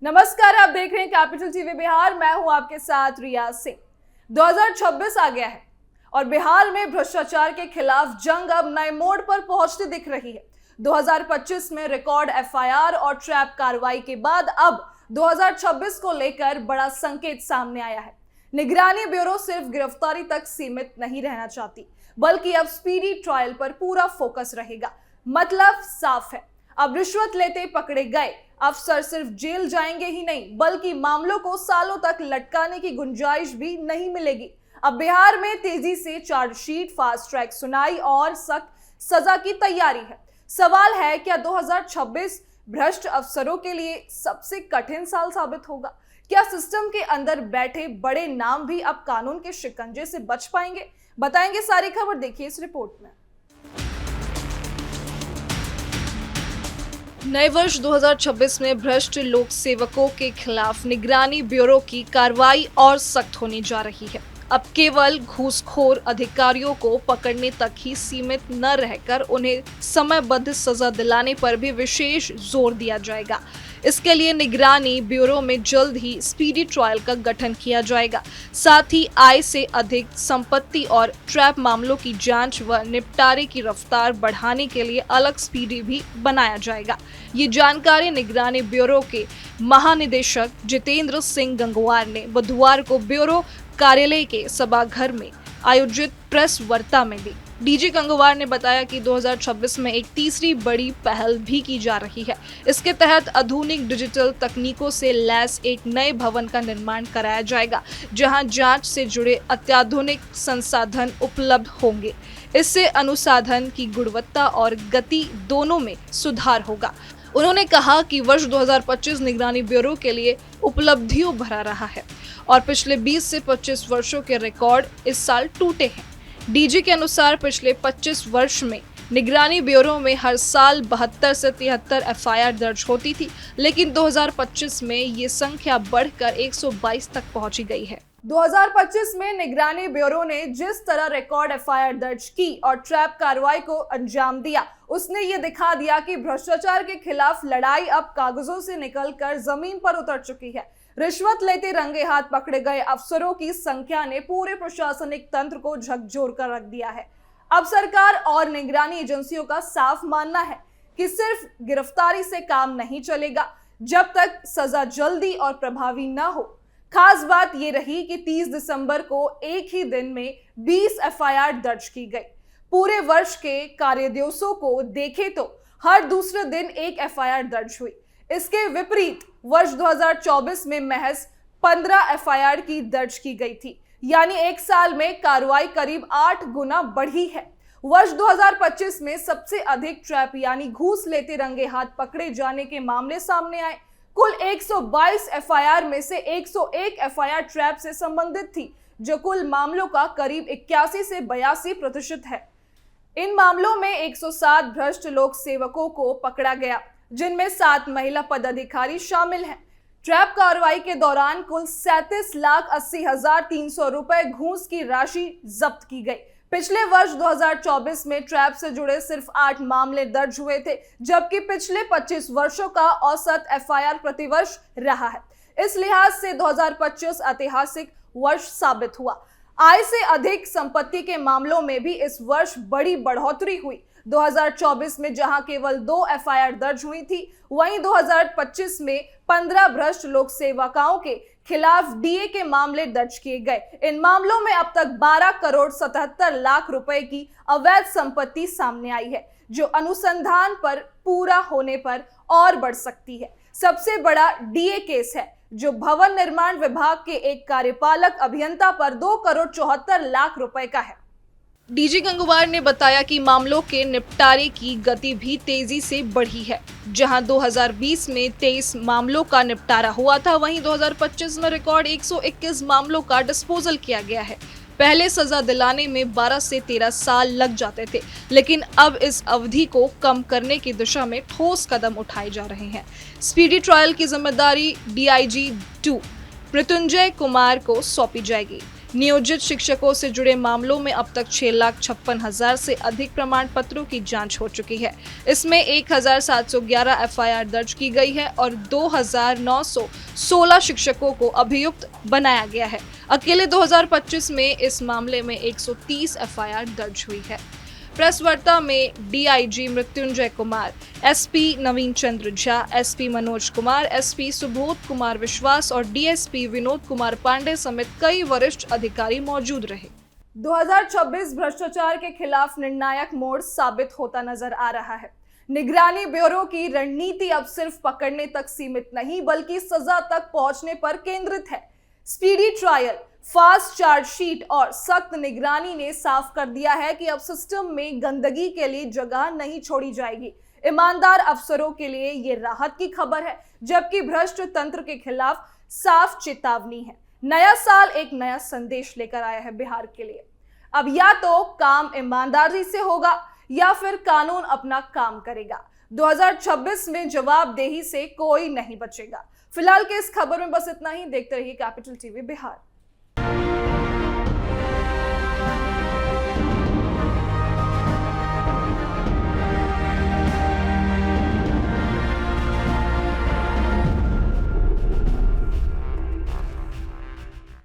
नमस्कार, आप देख रहे हैं कैपिटल टीवी बिहार। मैं हूं आपके साथ रियाज सिंह। 2026 आ गया है और बिहार में भ्रष्टाचार के खिलाफ जंग अब नए मोड़ पर पहुंचती दिख रही है। 2025 में रिकॉर्ड एफआईआर और ट्रैप कार्रवाई के बाद अब 2026 को लेकर बड़ा संकेत सामने आया है। निगरानी ब्यूरो सिर्फ गिरफ्तारी तक सीमित नहीं रहना चाहती, बल्कि अब स्पीडी ट्रायल पर पूरा फोकस रहेगा। मतलब साफ है, अब रिश्वत लेते पकड़े गए अफसर सिर्फ जेल जाएंगे ही नहीं, बल्कि मामलों को सालों तक लटकाने की गुंजाइश भी नहीं मिलेगी। अब बिहार में तेजी से चार्जशीट, फास्ट ट्रैक सुनाई और सख्त सजा की तैयारी है। सवाल है, क्या 2026 भ्रष्ट अफसरों के लिए सबसे कठिन साल साबित होगा? क्या सिस्टम के अंदर बैठे बड़े नाम भी अब कानून के शिकंजे से बच पाएंगे? बताएंगे सारी खबर, देखिए इस रिपोर्ट में। नए वर्ष 2026 में भ्रष्ट लोक सेवकों के खिलाफ निगरानी ब्यूरो की कार्रवाई और सख्त होने जा रही है। अब केवल घूसखोर अधिकारियों को पकड़ने तक ही सीमित न रहकर उन्हें समयबद्ध सजा दिलाने पर भी विशेष जोर दिया जाएगा। इसके लिए निगरानी ब्यूरो में जल्द ही स्पीडी ट्रायल का गठन किया जाएगा। साथ ही आय से अधिक संपत्ति और ट्रैप मामलों की जांच व निपटारे की रफ्तार बढ़ाने के लिए अलग स्पीडी भी बनाया जाएगा। ये जानकारी निगरानी ब्यूरो के महानिदेशक जितेंद्र सिंह गंगवार ने बुधवार को ब्यूरो कार्यालय के सभाघर में आयोजित प्रेस वार्ता में दी। डीजी गंगवार ने बताया कि 2026 में एक तीसरी बड़ी पहल भी की जा रही है। इसके तहत आधुनिक डिजिटल तकनीकों से लैस एक नए भवन का निर्माण कराया जाएगा, जहां जांच से जुड़े अत्याधुनिक संसाधन उपलब्ध होंगे। इससे अनुसंधान की गुणवत्ता और गति दोनों में सुधार होगा। उन्होंने कहा कि वर्ष 2025 निगरानी ब्यूरो के लिए उपलब्धियों भरा रहा है और पिछले 20 से 25 वर्षों के रिकॉर्ड इस साल टूटे हैं। डीजी के अनुसार पिछले 25 वर्ष में निगरानी ब्यूरो में हर साल 72 से 73 एफआईआर दर्ज होती थी, लेकिन 2025 में ये संख्या बढ़कर 122 तक पहुंची गई है। 2025 में निगरानी ब्यूरो ने जिस तरह रिकॉर्ड एफआईआर दर्ज की और ट्रैप कार्रवाई को अंजाम दिया, उसने ये दिखा दिया कि भ्रष्टाचार के खिलाफ लड़ाई अब कागजों से निकलकर जमीन पर उतर चुकी है। रिश्वत लेते रंगे हाथ पकड़े गए अफसरों की संख्या ने पूरे प्रशासनिक तंत्र को झकझोर कर रख दिया है। अब सरकार और निगरानी एजेंसियों का साफ मानना है कि सिर्फ गिरफ्तारी से काम नहीं चलेगा जब तक सजा जल्दी और प्रभावी न हो। खास बात यह रही कि 30 दिसंबर को एक ही दिन में 20 एफआईआर दर्ज की गई। पूरे वर्ष के कार्यदिवसों को देखें तो हर दूसरे दिन एक एफआईआर दर्ज हुई। इसके विपरीत वर्ष 2024 में महज 15 एफआईआर की दर्ज की गई थी, यानी एक साल में कार्रवाई करीब 8 गुना बढ़ी है। वर्ष 2025 में सबसे अधिक ट्रैप यानी घूस लेते रंगे हाथ पकड़े जाने के मामले सामने आए। कुल 122 एफआईआर में से 101 एफआईआर ट्रैप से संबंधित थी, जो कुल मामलों का करीब 81 से 82% है। इन मामलों में 107 भ्रष्ट लोक सेवकों को पकड़ा गया, जिनमें 7 महिला पदाधिकारी शामिल हैं। ट्रैप कार्रवाई के दौरान कुल 37,80,300 रुपए घूस की राशि जब्त की गई। पिछले वर्ष 2024 में ट्रैप से जुड़े सिर्फ 8 मामले दर्ज हुए थे, जबकि पिछले 25 वर्षों का औसत एफआईआर प्रतिवर्ष रहा है। इस लिहाज से 2025 ऐतिहासिक वर्ष साबित हुआ। आय से अधिक संपत्ति के मामलों में भी इस वर्ष बड़ी बढ़ोतरी हुई। 2024 में जहां केवल 2 एफआईआर दर्ज हुई थी, वहीं 2025 में 15 भ्रष्ट लोक सेवकों के खिलाफ डीए के मामले दर्ज किए गए। इन मामलों में अब तक 12 करोड़ 77 लाख रुपए की अवैध संपत्ति सामने आई है, जो अनुसंधान पर पूरा होने पर और बढ़ सकती है। सबसे बड़ा डीए केस है, जो भवन निर्माण विभाग के एक कार्यपालक अभियंता पर 2 करोड़ 74 लाख रुपए का है। डीजी गंगवार ने बताया कि मामलों के निपटारे की गति भी तेजी से बढ़ी है। जहां 2020 में 23 मामलों का निपटारा हुआ था, वहीं 2025 में रिकॉर्ड 121 मामलों का डिस्पोजल किया गया है। पहले सजा दिलाने में 12 से 13 साल लग जाते थे, लेकिन अब इस अवधि को कम करने की दिशा में ठोस कदम उठाए जा रहे हैं। स्पीडी ट्रायल की जिम्मेदारी डीआईजी 2 मृत्युंजय कुमार को सौंपी जाएगी। नियोजित शिक्षकों से जुड़े मामलों में अब तक 6,56,000 से अधिक प्रमाण पत्रों की जांच हो चुकी है। इसमें 1,711 एफआईआर दर्ज की गई है और 2,916 शिक्षकों को अभियुक्त बनाया गया है। अकेले 2025 में इस मामले में 130 एफआईआर दर्ज हुई है। प्रेस वार्ता में डीआईजी मृत्युंजय कुमार, एसपी नवीन चंद्र झा, एसपी मनोज कुमार, एसपी सुबोध कुमार विश्वास और डीएसपी विनोद कुमार पांडे समेत कई वरिष्ठ अधिकारी मौजूद रहे। 2026 भ्रष्टाचार के खिलाफ निर्णायक मोड़ साबित होता नजर आ रहा है। निगरानी ब्यूरो की रणनीति अब सिर्फ पकड़ने तक सीमित नहीं बल्कि सजा तक पहुंचने पर केंद्रित है। स्पीडी ट्रायल, फास्ट चार्जशीट और सख्त निगरानी ने साफ कर दिया है कि अब सिस्टम में गंदगी के लिए जगह नहीं छोड़ी जाएगी। ईमानदार अफसरों के लिए ये राहत की खबर है, जबकि भ्रष्ट तंत्र के खिलाफ साफ चेतावनी है। नया साल एक नया संदेश लेकर आया है बिहार के लिए। अब या तो काम ईमानदारी से होगा या फिर कानून अपना काम करेगा। 2026 में जवाबदेही से कोई नहीं बचेगा। फिलहाल के इस खबर में बस इतना ही। देखते रहिए कैपिटल टीवी बिहार।